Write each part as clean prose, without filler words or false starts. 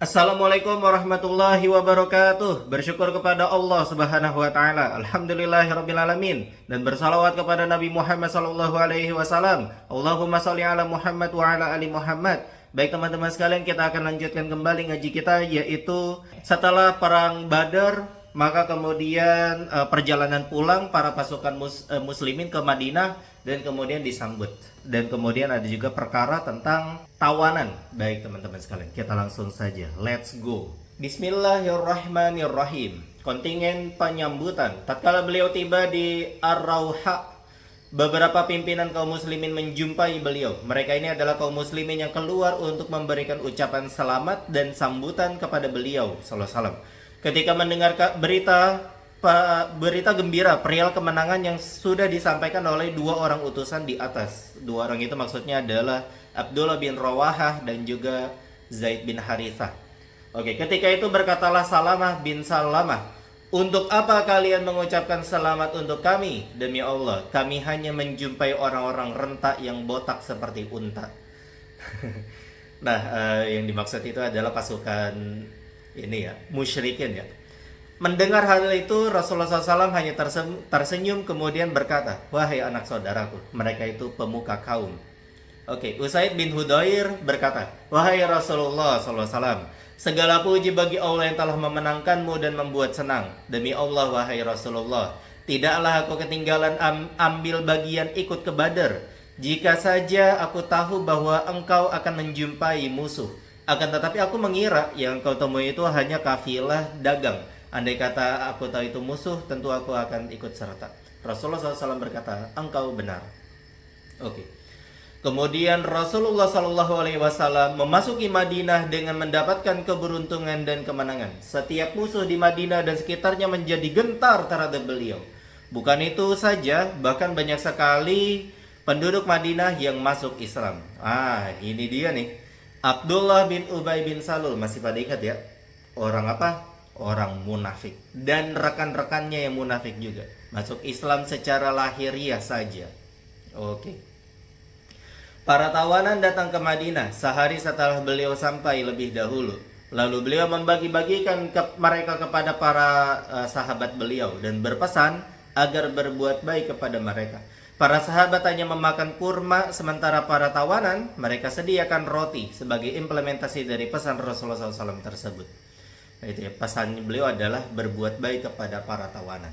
Assalamualaikum warahmatullahi wabarakatuh. Bersyukur kepada Allah Subhanahu wa taala. Alhamdulillahirabbil alamin dan bersalawat kepada Nabi Muhammad sallallahu alaihi wasallam. Allahumma shalli ala Muhammad wa ala ali Muhammad. Baik teman-teman sekalian, kita akan lanjutkan kembali ngaji kita, yaitu setelah perang Badar, maka kemudian perjalanan pulang para pasukan muslimin ke Madinah dan kemudian disambut. Dan kemudian ada juga perkara tentang tawanan. Baik teman-teman sekalian, kita langsung saja. Let's go. Bismillahirrahmanirrahim. Kontingen penyambutan. Tatkala beliau tiba di Ar-Rauha, beberapa pimpinan kaum muslimin menjumpai beliau. Mereka ini adalah kaum muslimin yang keluar untuk memberikan ucapan selamat dan sambutan kepada beliau sallallahu alaihi wasallam. Ketika mendengar berita gembira perihal kemenangan yang sudah disampaikan oleh dua orang utusan di atas. Dua orang itu maksudnya adalah Abdullah bin Rawahah dan juga Zaid bin Harithah. Oke, ketika itu berkatalah Salamah bin Salamah, "Untuk apa kalian mengucapkan selamat untuk kami? Demi Allah, kami hanya menjumpai orang-orang rentak yang botak seperti unta." Nah, yang dimaksud itu adalah pasukan ini ya, musyrikin ya. Mendengar hal itu, Rasulullah SAW hanya tersenyum kemudian berkata, "Wahai anak saudaraku, mereka itu pemuka kaum." Oke, Usaid bin Hudair berkata, "Wahai Rasulullah SAW, segala puji bagi Allah yang telah memenangkanmu dan membuat senang. Demi Allah, wahai Rasulullah, tidaklah aku ketinggalan ambil bagian ikut ke Badar. Jika saja aku tahu bahwa engkau akan menjumpai musuh. Akan tetapi aku mengira yang kau temui itu hanya kafilah dagang. Andai kata aku tahu itu musuh, tentu aku akan ikut serta." Rasulullah SAW berkata, "Engkau benar." Oke. Kemudian Rasulullah SAW memasuki Madinah dengan mendapatkan keberuntungan dan kemenangan. Setiap musuh di Madinah dan sekitarnya menjadi gentar terhadap beliau. Bukan itu saja, bahkan banyak sekali penduduk Madinah yang masuk Islam. Ini dia nih. Abdullah bin Ubay bin Salul, masih pada ingat ya? Orang apa? Orang munafik. Dan rekan-rekannya yang munafik juga masuk Islam secara lahiriah saja. Oke. Para tawanan datang ke Madinah sehari setelah beliau sampai lebih dahulu. Lalu beliau membagi-bagikan mereka kepada para sahabat beliau dan berpesan agar berbuat baik kepada mereka. Para sahabat hanya memakan kurma, sementara para tawanan mereka sediakan roti sebagai implementasi dari pesan Rasulullah SAW tersebut. Itu ya, pesan beliau adalah berbuat baik kepada para tawanan.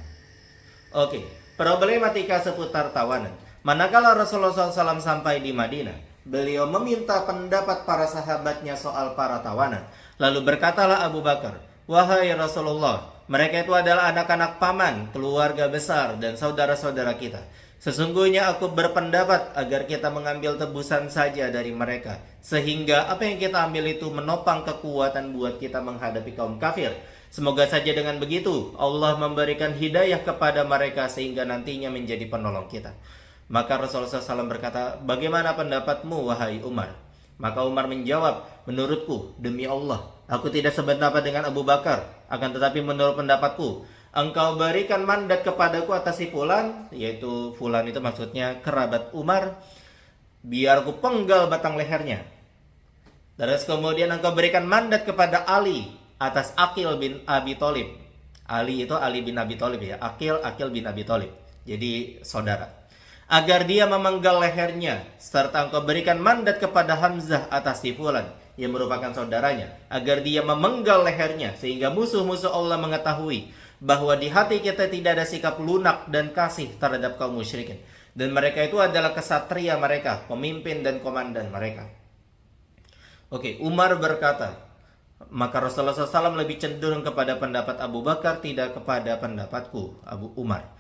Oke, problematika seputar tawanan. Manakala Rasulullah SAW sampai di Madinah, beliau meminta pendapat para sahabatnya soal para tawanan. Lalu berkatalah Abu Bakar, "Wahai Rasulullah, mereka itu adalah anak-anak paman, keluarga besar, dan saudara-saudara kita. Sesungguhnya aku berpendapat agar kita mengambil tebusan saja dari mereka, sehingga apa yang kita ambil itu menopang kekuatan buat kita menghadapi kaum kafir. Semoga saja dengan begitu Allah memberikan hidayah kepada mereka sehingga nantinya menjadi penolong kita." Maka Rasulullah SAW berkata, "Bagaimana pendapatmu wahai Umar?" Maka Umar menjawab, "Menurutku, demi Allah, aku tidak sependapat dengan Abu Bakar. Akan tetapi menurut pendapatku, engkau berikan mandat kepadaku atas si Fulan," yaitu Fulan itu maksudnya kerabat Umar, "biar aku penggal batang lehernya. Terus kemudian engkau berikan mandat kepada Ali atas Aqil bin Abi Thalib." Ali itu Ali bin Abi Thalib ya, Aqil bin Abi Thalib. Jadi saudara. "Agar dia memenggal lehernya, serta engkau berikan mandat kepada Hamzah atas si Fulan," yang merupakan saudaranya, "agar dia memenggal lehernya, sehingga musuh-musuh Allah mengetahui bahwa di hati kita tidak ada sikap lunak dan kasih terhadap kaum musyrikin. Dan mereka itu adalah kesatria mereka, pemimpin dan komandan mereka." Oke, Umar berkata, maka Rasulullah SAW lebih cenderung kepada pendapat Abu Bakar, tidak kepada pendapatku, Abu Umar.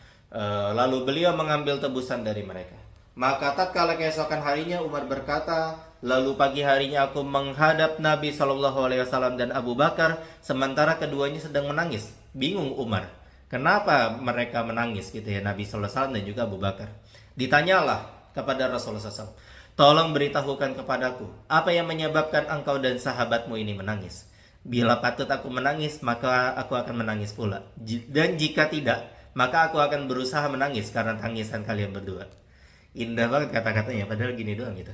Lalu beliau mengambil tebusan dari mereka. Maka tatkala keesokan harinya Umar berkata, "Lalu pagi harinya aku menghadap Nabi SAW dan Abu Bakar, sementara keduanya sedang menangis." Bingung Umar, kenapa mereka menangis gitu ya, Nabi SAW dan juga Abu Bakar. Ditanyalah kepada Rasulullah SAW, "Tolong beritahukan kepadaku, apa yang menyebabkan engkau dan sahabatmu ini menangis? Bila patut aku menangis, maka aku akan menangis pula. Dan jika tidak, maka aku akan berusaha menangis karena tangisan kalian berdua." Indah banget kata-katanya, padahal gini doang gitu.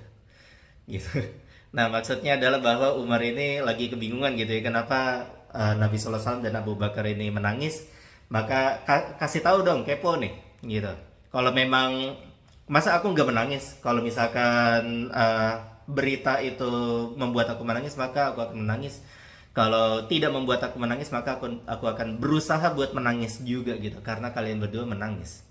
Nah, maksudnya adalah bahwa Umar ini lagi kebingungan gitu ya, kenapa Nabi Sallallahu Alaihi Wasallam dan Abu Bakar ini menangis. Maka kasih tahu dong, kepo nih, gitu. Kalau memang masa aku nggak menangis, kalau misalkan berita itu membuat aku menangis, maka aku akan menangis. Kalau tidak membuat aku menangis, maka aku akan berusaha buat menangis juga gitu, karena kalian berdua menangis.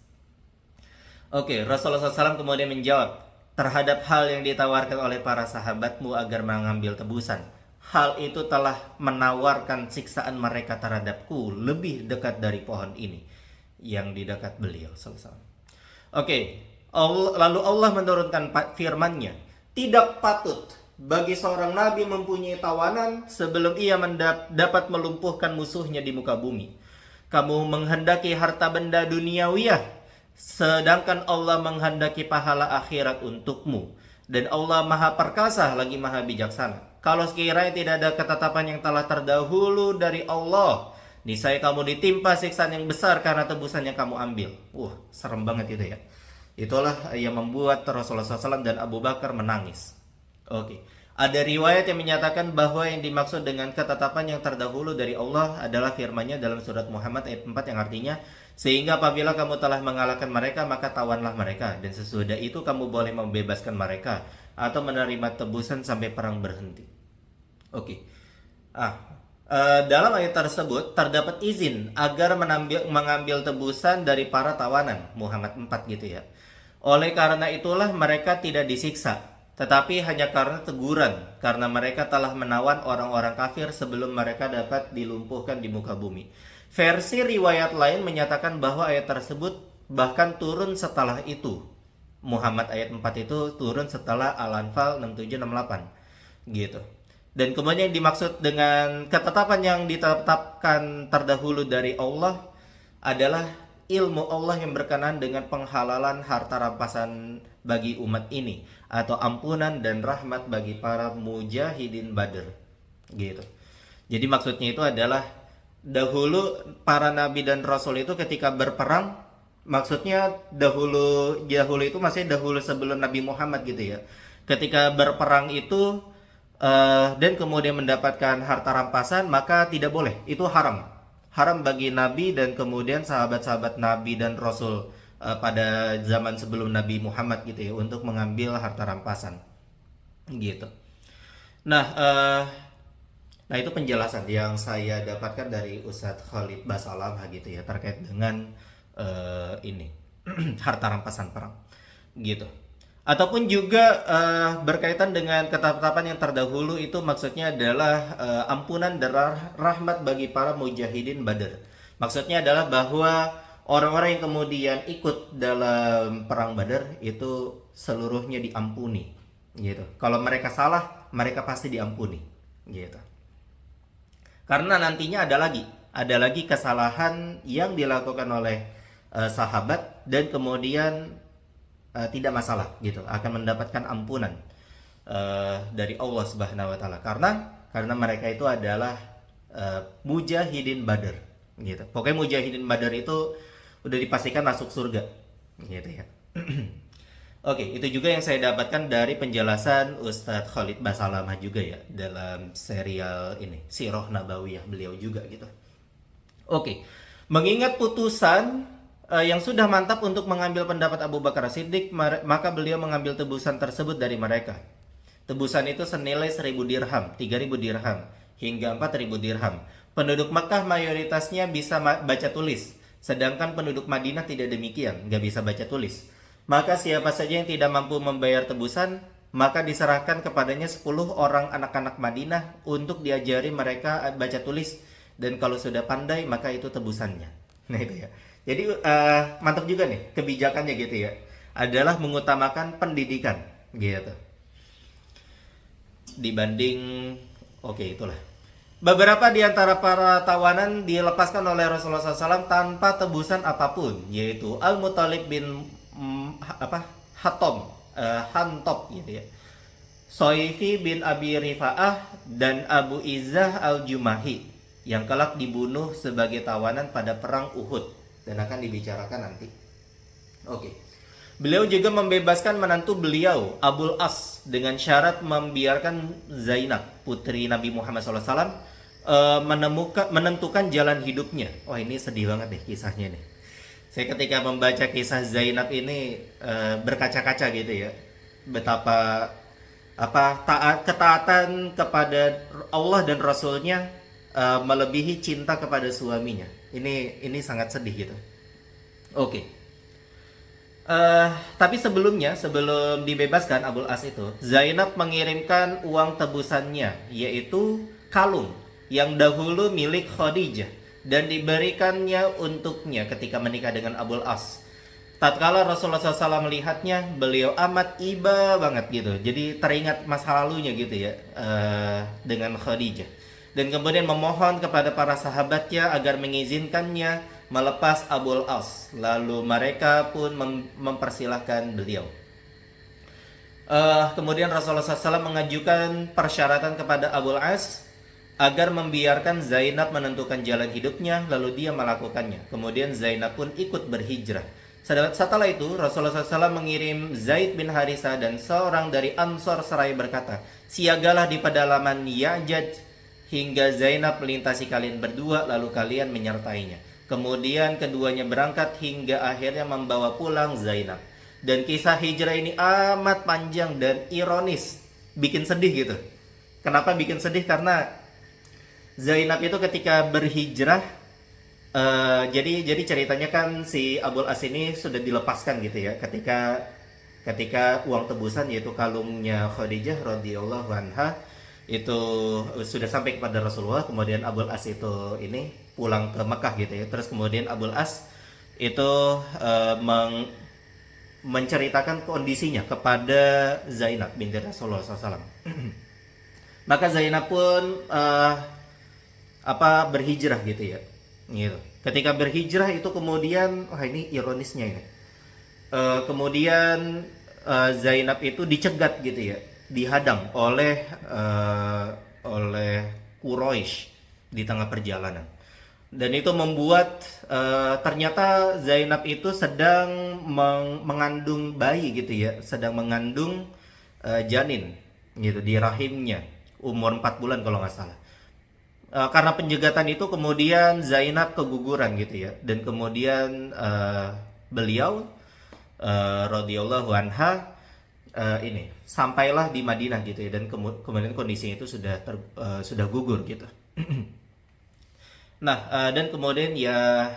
Oke, Rasulullah SAW kemudian menjawab, terhadap hal yang ditawarkan oleh para sahabatmu agar mengambil tebusan. Hal itu telah menawarkan siksaan mereka terhadapku lebih dekat dari pohon ini yang di dekat beliau SAW. Oke, lalu Allah menurunkan firman-Nya, tidak patut bagi seorang nabi mempunyai tawanan sebelum ia dapat melumpuhkan musuhnya di muka bumi. Kamu menghendaki harta benda duniawiyah, sedangkan Allah menghendaki pahala akhirat untukmu. Dan Allah maha perkasa lagi maha bijaksana. Kalau sekiranya tidak ada ketetapan yang telah terdahulu dari Allah, niscaya kamu ditimpa siksaan yang besar karena tebusan yang kamu ambil. Wah, serem banget itu ya. Itulah yang membuat Rasulullah SAW dan Abu Bakar menangis. Oke. Ada riwayat yang menyatakan bahwa yang dimaksud dengan ketetapan yang terdahulu dari Allah adalah firman-Nya dalam surat Muhammad ayat 4 yang artinya, sehingga apabila kamu telah mengalahkan mereka maka tawanlah mereka, dan sesudah itu kamu boleh membebaskan mereka atau menerima tebusan sampai perang berhenti. Oke. Dalam ayat tersebut terdapat izin agar mengambil tebusan dari para tawanan, Muhammad 4 gitu ya. Oleh karena itulah mereka tidak disiksa, tetapi hanya karena teguran, karena mereka telah menawan orang-orang kafir sebelum mereka dapat dilumpuhkan di muka bumi. Versi riwayat lain menyatakan bahwa ayat tersebut bahkan turun setelah itu. Muhammad ayat 4 itu turun setelah Al-Anfal 67-68 gitu. Dan kemudian yang dimaksud dengan ketetapan yang ditetapkan terdahulu dari Allah adalah ilmu Allah yang berkenaan dengan penghalalan harta rampasan bagi umat ini, atau ampunan dan rahmat bagi para mujahidin Badr gitu. Jadi maksudnya itu adalah dahulu para nabi dan rasul itu ketika berperang, maksudnya dahulu itu masih dahulu sebelum Nabi Muhammad gitu ya. Ketika berperang itu dan kemudian mendapatkan harta rampasan, maka tidak boleh, itu haram bagi nabi dan kemudian sahabat-sahabat nabi dan rasul pada zaman sebelum Nabi Muhammad gitu ya, untuk mengambil harta rampasan gitu. Nah itu penjelasan yang saya dapatkan dari Ustadz Khalid Basalam gitu ya, terkait dengan ini harta rampasan perang gitu. Ataupun juga berkaitan dengan ketetapan yang terdahulu itu maksudnya adalah ampunan dan rahmat bagi para mujahidin Badr. Maksudnya adalah bahwa orang-orang yang kemudian ikut dalam perang Badar itu seluruhnya diampuni gitu. Kalau mereka salah, mereka pasti diampuni gitu. Karena nantinya ada lagi kesalahan yang dilakukan oleh sahabat dan kemudian tidak masalah gitu, akan mendapatkan ampunan dari Allah Subhanahu wa taala karena mereka itu adalah mujahidin Badar gitu. Pokoknya mujahidin Badar itu udah dipastikan masuk surga gitu ya. Oke, itu juga yang saya dapatkan dari penjelasan Ustadz Khalid Basalamah juga ya, dalam serial ini Sirah Nabawiyah beliau juga gitu. Oke, mengingat putusan yang sudah mantap untuk mengambil pendapat Abu Bakar Siddiq, maka beliau mengambil tebusan tersebut dari mereka. Tebusan itu senilai 1.000 dirham, 3.000 dirham, hingga 4.000 dirham. Penduduk Makkah mayoritasnya bisa baca tulis, sedangkan penduduk Madinah tidak demikian, nggak bisa baca tulis. Maka siapa saja yang tidak mampu membayar tebusan, maka diserahkan kepadanya 10 orang anak-anak Madinah untuk diajari mereka baca tulis, dan kalau sudah pandai maka itu tebusannya. Nah itu ya. Jadi mantap juga nih kebijakannya gitu ya, adalah mengutamakan pendidikan gitu dibanding itulah. Beberapa di antara para tawanan dilepaskan oleh Rasulullah SAW tanpa tebusan apapun, yaitu Al-Muttalib bin Hantop gitu ya, Soifi bin Abi Rifa'ah, dan Abu Izzah Al-Jumahi yang kelak dibunuh sebagai tawanan pada perang Uhud dan akan dibicarakan nanti. Oke. Beliau juga membebaskan menantu beliau, Abul As, dengan syarat membiarkan Zainab, putri Nabi Muhammad SAW, menentukan jalan hidupnya. Wah, ini sedih banget nih kisahnya nih. Saya ketika membaca kisah Zainab ini berkaca-kaca gitu ya. Betapa ketaatan kepada Allah dan Rasulnya melebihi cinta kepada suaminya. Ini sangat sedih gitu. Oke. Tapi sebelumnya, sebelum dibebaskan Abul As itu, Zainab mengirimkan uang tebusannya, yaitu kalung yang dahulu milik Khadijah dan diberikannya untuknya ketika menikah dengan Abul As. Tatkala Rasulullah SAW melihatnya, beliau amat iba banget gitu. Jadi teringat masa lalunya gitu ya, dengan Khadijah. Dan kemudian memohon kepada para sahabatnya agar mengizinkannya melepas Abul As. Lalu mereka pun mempersilahkan beliau. Kemudian Rasulullah SAW mengajukan persyaratan kepada Abul As agar membiarkan Zainab menentukan jalan hidupnya, lalu dia melakukannya. Kemudian Zainab pun ikut berhijrah. Setelah itu Rasulullah SAW mengirim Zaid bin Harisah dan seorang dari Ansor seraya berkata, siagalah di pedalaman Ya'jaj hingga Zainab melintasi kalian berdua, lalu kalian menyertainya. Kemudian keduanya berangkat hingga akhirnya membawa pulang Zainab. Dan kisah hijrah ini amat panjang dan ironis, bikin sedih gitu. Kenapa bikin sedih? Karena Zainab itu ketika berhijrah, jadi ceritanya kan si Abul As ini sudah dilepaskan gitu ya, ketika uang tebusan yaitu kalungnya Khadijah radhiyallahu anha itu sudah sampai kepada Rasulullah. Kemudian Abul As itu ini pulang ke Mekah gitu ya. Terus kemudian Abul As itu menceritakan kondisinya kepada Zainab binti Rasulullah SAW. Maka Zainab pun berhijrah gitu ya. Gitu. Ketika berhijrah itu kemudian, wah ini ironisnya ini. Kemudian Zainab itu dicegat gitu ya, dihadang oleh Quraisy di tengah perjalanan. Dan itu membuat ternyata Zainab itu sedang mengandung bayi gitu ya, sedang mengandung janin gitu di rahimnya, umur 4 bulan kalau nggak salah. Karena penjegatan itu kemudian Zainab keguguran gitu ya, dan kemudian beliau radhiyallahu anha ini sampailah di Madinah gitu ya, dan kemudian kondisinya itu sudah gugur gitu. Nah, dan kemudian ya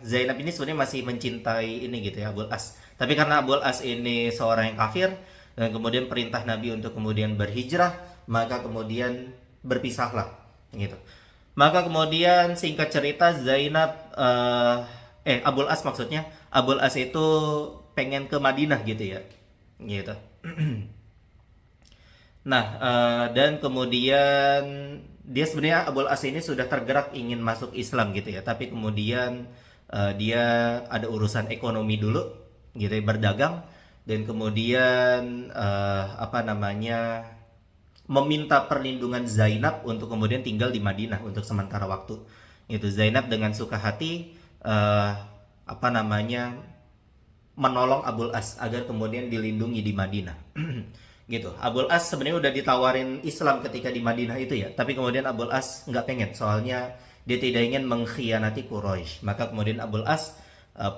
Zainab ini sebenarnya masih mencintai ini gitu ya, Abul As. Tapi karena Abul As ini seorang yang kafir dan kemudian perintah Nabi untuk kemudian berhijrah, maka kemudian berpisahlah gitu. Maka kemudian singkat cerita Abul As maksudnya, Abul As itu pengen ke Madinah gitu ya. Gitu. Nah, dan kemudian dia sebenarnya Abul As ini sudah tergerak ingin masuk Islam gitu ya, tapi kemudian dia ada urusan ekonomi dulu gitu ya, berdagang, dan kemudian meminta perlindungan Zainab untuk kemudian tinggal di Madinah untuk sementara waktu. Itu Zainab dengan suka hati menolong Abul As agar kemudian dilindungi di Madinah. Gitu. Abul As sebenarnya udah ditawarin Islam ketika di Madinah itu ya, tapi kemudian Abul As nggak pengen, soalnya dia tidak ingin mengkhianati Quraisy. Maka kemudian Abul As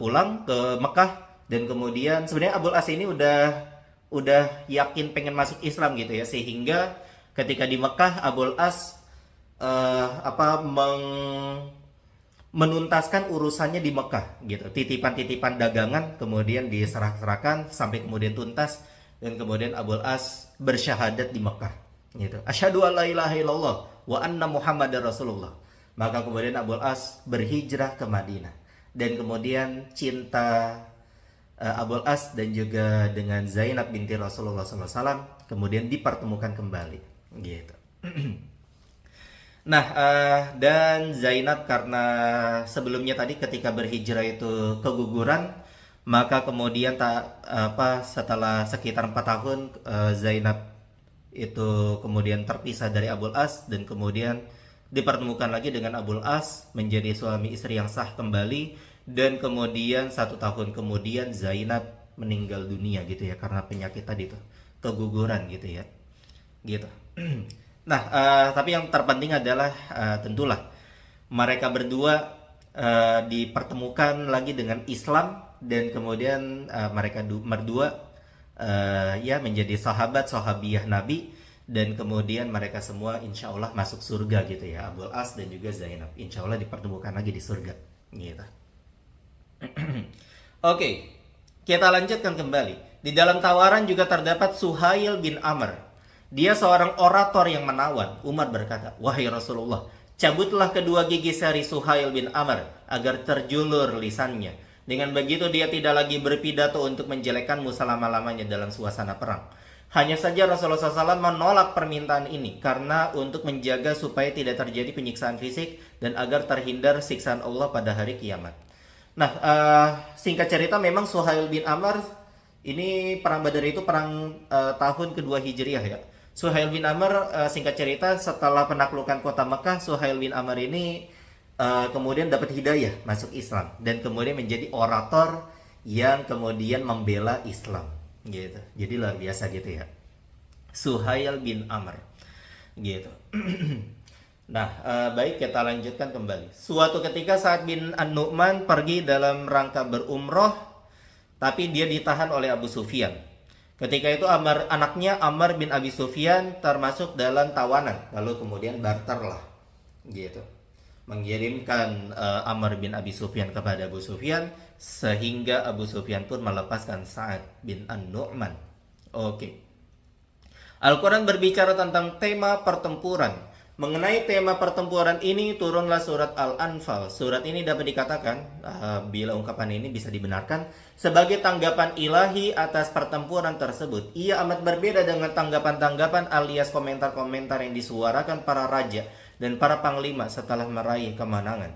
pulang ke Mekah, dan kemudian sebenarnya Abul As ini udah yakin pengen masuk Islam gitu ya, sehingga ketika di Mekah Abul As menuntaskan urusannya di Mekah gitu, titipan-titipan dagangan kemudian diserahkan sampai kemudian tuntas, dan kemudian Abul As bersyahadat di Mekah gitu, asyhadu alla ilaha illallah wa anna muhammadar rasulullah. Maka kemudian Abul As berhijrah ke Madinah, dan kemudian cinta Abul As dan juga dengan Zainab binti Rasulullah SAW kemudian dipertemukan kembali gitu. Nah, dan Zainab karena sebelumnya tadi ketika berhijrah itu keguguran, maka kemudian setelah sekitar 4 tahun Zainab itu kemudian terpisah dari Abul As, dan kemudian dipertemukan lagi dengan Abul As menjadi suami istri yang sah kembali. Dan kemudian 1 tahun kemudian Zainab meninggal dunia gitu ya karena penyakit tadi tuh, keguguran gitu ya. Gitu. Nah, tapi yang terpenting adalah tentulah mereka berdua dipertemukan lagi dengan Islam dan kemudian mereka berdua ya menjadi sahabat sahabiyah Nabi dan kemudian mereka semua insya Allah masuk surga gitu ya, Abul As dan juga Zainab insya Allah dipertemukan lagi di surga gitu. Oke, kita lanjutkan kembali. Di dalam tawaran juga terdapat Suhail bin Amr. Dia seorang orator yang menawan. Umar berkata, "Wahai Rasulullah, cabutlah kedua gigi seri Suhail bin Amr agar terjulur lisannya. Dengan begitu dia tidak lagi berpidato untuk menjelekkanmu selama-lamanya dalam suasana perang." Hanya saja Rasulullah SAW menolak permintaan ini karena untuk menjaga supaya tidak terjadi penyiksaan fisik dan agar terhindar siksaan Allah pada hari kiamat. Nah, singkat cerita memang Suhail bin Amr ini perang Badar itu perang tahun kedua Hijriah ya. Suhail bin Amr singkat cerita setelah penaklukan kota Mekah, Suhail bin Amr ini kemudian dapat hidayah masuk Islam dan kemudian menjadi orator yang kemudian membela Islam gitu. Jadi luar biasa gitu ya. Suhail bin Amr gitu. Nah, baik kita lanjutkan kembali. Suatu ketika Sa'ad bin An-Nu'man pergi dalam rangka berumroh, tapi dia ditahan oleh Abu Sufyan. Ketika itu anaknya Amr bin Abi Sufyan termasuk dalam tawanan, lalu kemudian barterlah, gitu. Mengirimkan Amr bin Abi Sufyan kepada Abu Sufyan, sehingga Abu Sufyan pun melepaskan Sa'ad bin An-Nu'man. Oke. Al-Quran berbicara tentang tema pertempuran. Mengenai tema pertempuran ini turunlah surat Al-Anfal. Surat ini dapat dikatakan, bila ungkapan ini bisa dibenarkan, sebagai tanggapan ilahi atas pertempuran tersebut. Ia amat berbeda dengan tanggapan-tanggapan alias komentar-komentar yang disuarakan para raja dan para panglima setelah meraih kemenangan.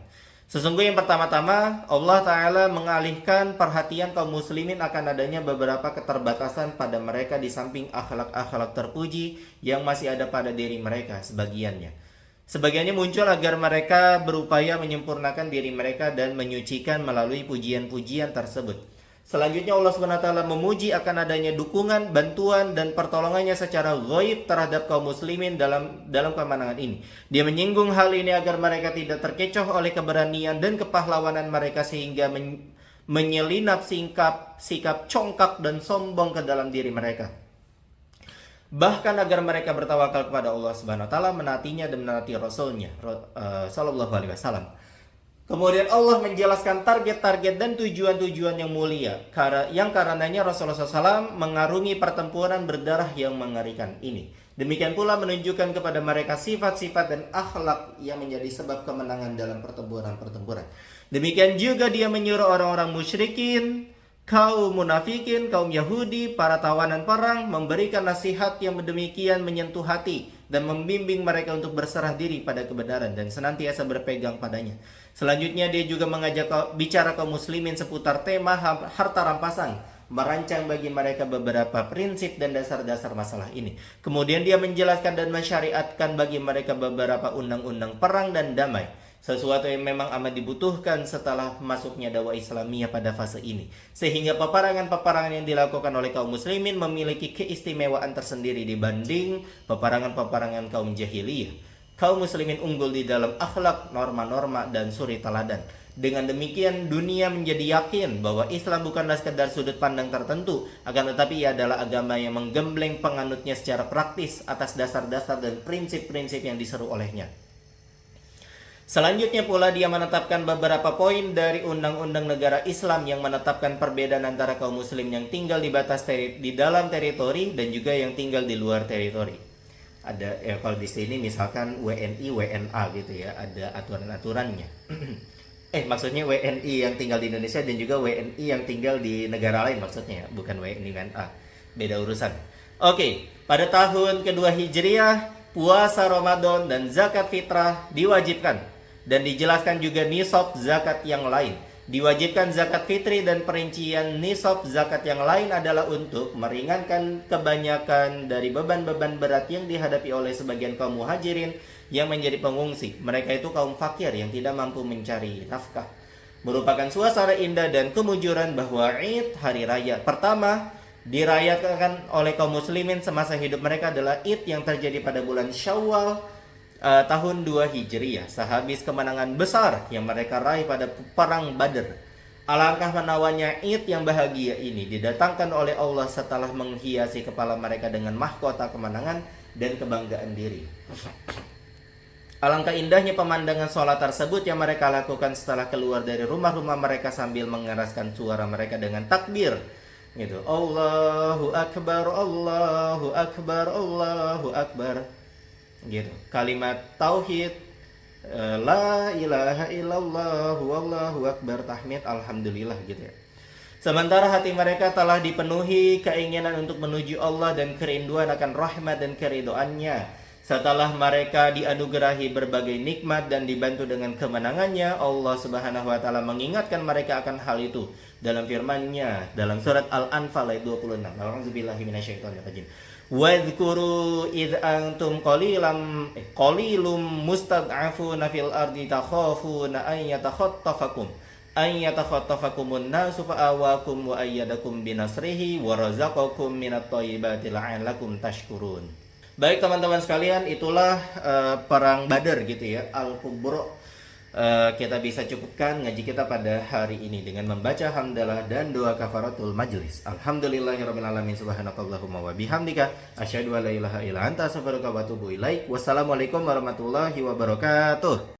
Sesungguhnya yang pertama-tama Allah Ta'ala mengalihkan perhatian kaum muslimin akan adanya beberapa keterbatasan pada mereka di samping akhlak-akhlak terpuji yang masih ada pada diri mereka sebagiannya. Sebagiannya muncul agar mereka berupaya menyempurnakan diri mereka dan menyucikan melalui pujian-pujian tersebut. Selanjutnya Allah SWT memuji akan adanya dukungan, bantuan, dan pertolongannya secara ghaib terhadap kaum muslimin dalam kemenangan ini. Dia menyinggung hal ini agar mereka tidak terkecoh oleh keberanian dan kepahlawanan mereka sehingga menyelinap sikap congkak dan sombong ke dalam diri mereka. Bahkan agar mereka bertawakal kepada Allah SWT, menaatinya dan menaati Rasulnya Sallallahu Alaihi Wasallam. Kemudian Allah menjelaskan target-target dan tujuan-tujuan yang mulia yang karenanya Rasulullah SAW mengarungi pertempuran berdarah yang mengerikan ini. Demikian pula menunjukkan kepada mereka sifat-sifat dan akhlak yang menjadi sebab kemenangan dalam pertempuran-pertempuran. Demikian juga dia menyuruh orang-orang musyrikin, kaum munafikin, kaum Yahudi, para tawanan perang memberikan nasihat yang demikian menyentuh hati dan membimbing mereka untuk berserah diri pada kebenaran dan senantiasa berpegang padanya. Selanjutnya dia juga mengajak bicara kaum muslimin seputar tema harta rampasan, merancang bagi mereka beberapa prinsip dan dasar-dasar masalah ini. Kemudian dia menjelaskan dan mensyariatkan bagi mereka beberapa undang-undang perang dan damai, sesuatu yang memang amat dibutuhkan setelah masuknya dakwah Islamiyah pada fase ini. Sehingga peperangan-peperangan yang dilakukan oleh kaum muslimin memiliki keistimewaan tersendiri dibanding peperangan-peperangan kaum jahiliyah. Kaum muslimin unggul di dalam akhlak, norma-norma, dan suri teladan. Dengan demikian dunia menjadi yakin bahwa Islam bukanlah sekedar sudut pandang tertentu, akan tetapi ia adalah agama yang menggembleng penganutnya secara praktis atas dasar-dasar dan prinsip-prinsip yang diseru olehnya. Selanjutnya pula dia menetapkan beberapa poin dari undang-undang negara Islam yang menetapkan perbedaan antara kaum muslim yang tinggal di dalam teritori dan juga yang tinggal di luar teritori. Ada kalau di sini misalkan WNI, WNA gitu ya, ada aturan-aturannya. Maksudnya WNI yang tinggal di Indonesia dan juga WNI yang tinggal di negara lain maksudnya, bukan WNI WNA. Beda urusan. Oke, pada tahun kedua Hijriah, puasa Ramadan dan zakat fitrah diwajibkan dan dijelaskan juga nisab zakat yang lain. Diwajibkan zakat fitri dan perincian nisab zakat yang lain adalah untuk meringankan kebanyakan dari beban-beban berat yang dihadapi oleh sebagian kaum muhajirin yang menjadi pengungsi. Mereka itu kaum fakir yang tidak mampu mencari nafkah. merupakan suasana indah dan kemujuran bahwa Id, hari raya pertama dirayakan oleh kaum muslimin semasa hidup mereka adalah Id yang terjadi pada bulan Syawal tahun 2 Hijriah, sehabis kemenangan besar yang mereka raih pada perang Badr. Alangkah menawannya Id yang bahagia ini didatangkan oleh Allah setelah menghiasi kepala mereka dengan mahkota kemenangan dan kebanggaan diri. Alangkah indahnya pemandangan sholat tersebut yang mereka lakukan setelah keluar dari rumah-rumah mereka sambil mengeraskan suara mereka dengan takbir. Gitu. Allahu Akbar, Allahu Akbar, Allahu Akbar. Gitu. Kalimat tauhid, la ilaha illallah, wallahu akbar, tahmid, alhamdulillah gitu ya. Sementara hati mereka telah dipenuhi keinginan untuk menuju Allah dan kerinduan akan rahmat dan keridhoannya. Setelah mereka dianugerahi berbagai nikmat dan dibantu dengan kemenangannya, Allah Subhanahu wa taala mengingatkan mereka akan hal itu dalam firman-Nya dalam surat Al-Anfal ayat 26. A'udzubillahi minasyaitonirrajim. Wadhkuru id antum qalilum mustad'afuna fil ardi takhafuna an yatakhattafakumun nasu fa'awakum wa ayyadakum binasrihi wa razaqakum minat thayyibati la'allakum tashkurun. Baik teman-teman sekalian, itulah perang Badar gitu ya, Al-Kubra. Kita bisa cukupkan ngaji kita pada hari ini dengan membaca hamdalah dan doa kafaratul majlis. Alhamdulillahirabbil alamin, subhanakallahumma wa bihamdika asyhadu an la ilaha illa anta astaghfiruka wa atubu ilaik. Wassalamualaikum warahmatullahi wabarakatuh.